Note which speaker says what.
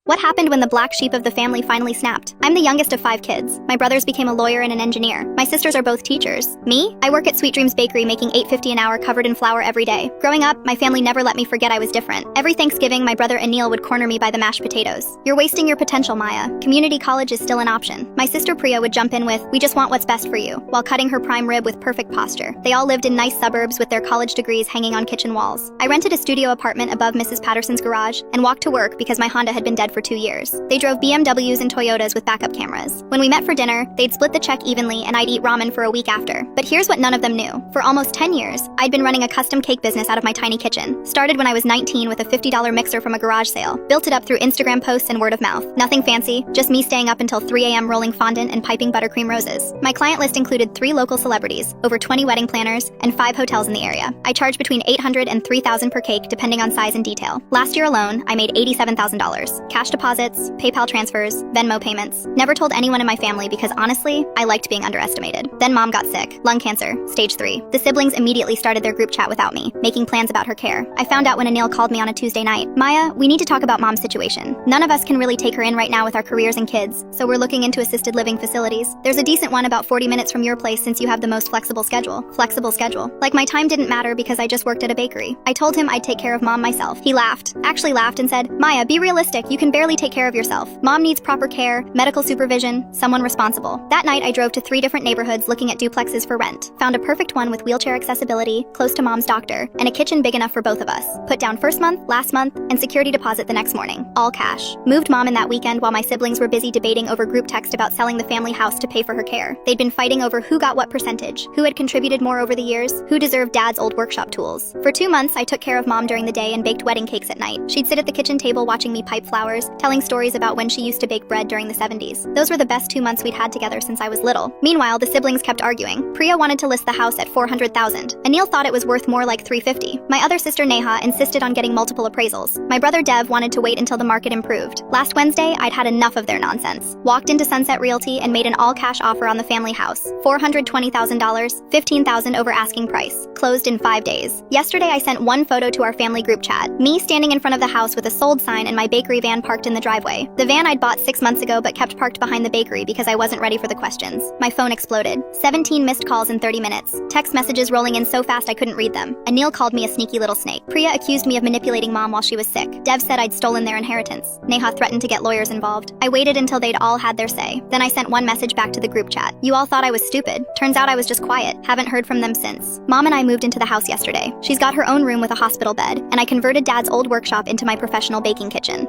Speaker 1: What happened when the black sheep of the family finally snapped? I'm the youngest of 5 kids. My brothers became a lawyer and an engineer. My sisters are both teachers. Me? I work at Sweet Dreams Bakery making $8.50 an hour covered in flour every day. Growing up, my family never let me forget I was different. Every Thanksgiving, my brother Anil would corner me by the mashed potatoes. You're wasting your potential, Maya. Community college is still an option. My sister Priya would jump in with, we just want what's best for you, while cutting her prime rib with perfect posture. They all lived in nice suburbs with their college degrees hanging on kitchen walls. I rented a studio apartment above Mrs. Patterson's garage and walked to work because my Honda had been dead for 2 years. They drove BMWs and Toyotas with backup cameras. When we met for dinner, they'd split the check evenly and I'd eat ramen for a week after. But here's what none of them knew. For almost 10 years, I'd been running a custom cake business out of my tiny kitchen. Started when I was 19 with a $50 mixer from a garage sale. Built it up through Instagram posts and word of mouth. Nothing fancy, just me staying up until 3 a.m. rolling fondant and piping buttercream roses. My client list included 3 local celebrities, over 20 wedding planners, and 5 hotels in the area. I charged between $800 and $3,000 per cake depending on size and detail. Last year alone, I made $87,000. Cash deposits, PayPal transfers, Venmo payments. Never told anyone in my family because honestly, I liked being underestimated. Then mom got sick, lung cancer, stage 3. The siblings immediately started their group chat without me, making plans about her care. I found out when Anil called me on a Tuesday night. Maya, we need to talk about mom's situation. None of us can really take her in right now with our careers and kids, so we're looking into assisted living facilities. There's a decent one about 40 minutes from your place since you have the most flexible schedule. Flexible schedule. Like my time didn't matter because I just worked at a bakery. I told him I'd take care of mom myself. He laughed, actually laughed and said, Maya, be realistic, you can barely take care of yourself. Mom needs proper care, medical supervision, someone responsible. That night I drove to 3 different neighborhoods looking at duplexes for rent. Found a perfect one with wheelchair accessibility, close to mom's doctor, and a kitchen big enough for both of us. Put down first month, last month, and security deposit the next morning. All cash. Moved mom in that weekend while my siblings were busy debating over group text about selling the family house to pay for her care. They'd been fighting over who got what percentage, who had contributed more over the years, who deserved dad's old workshop tools. For 2 months, I took care of mom during the day and baked wedding cakes at night. She'd sit at the kitchen table watching me pipe flowers, telling stories about when she used to bake bread during the 70s. Those were the best 2 months we'd had together since I was little. Meanwhile, the siblings kept arguing. Priya wanted to list the house at $400,000. Anil thought it was worth more like $350,000. My other sister Neha insisted on getting multiple appraisals. My brother Dev wanted to wait until the market improved. Last Wednesday, I'd had enough of their nonsense. Walked into Sunset Realty and made an all-cash offer on the family house. $420,000, $15,000 over asking price. Closed in 5 days. Yesterday, I sent one photo to our family group chat. Me standing in front of the house with a sold sign and my bakery van parked in the driveway. The van I'd bought 6 months ago but kept parked behind the bakery because I wasn't ready for the questions. My phone exploded. 17 missed calls in 30 minutes. Text messages rolling in so fast I couldn't read them. Anil called me a sneaky little snake. Priya accused me of manipulating mom while she was sick. Dev said I'd stolen their inheritance. Neha threatened to get lawyers involved. I waited until they'd all had their say. Then I sent one message back to the group chat. You all thought I was stupid. Turns out I was just quiet. Haven't heard from them since. Mom and I moved into the house yesterday. She's got her own room with a hospital bed, and I converted dad's old workshop into my professional baking kitchen.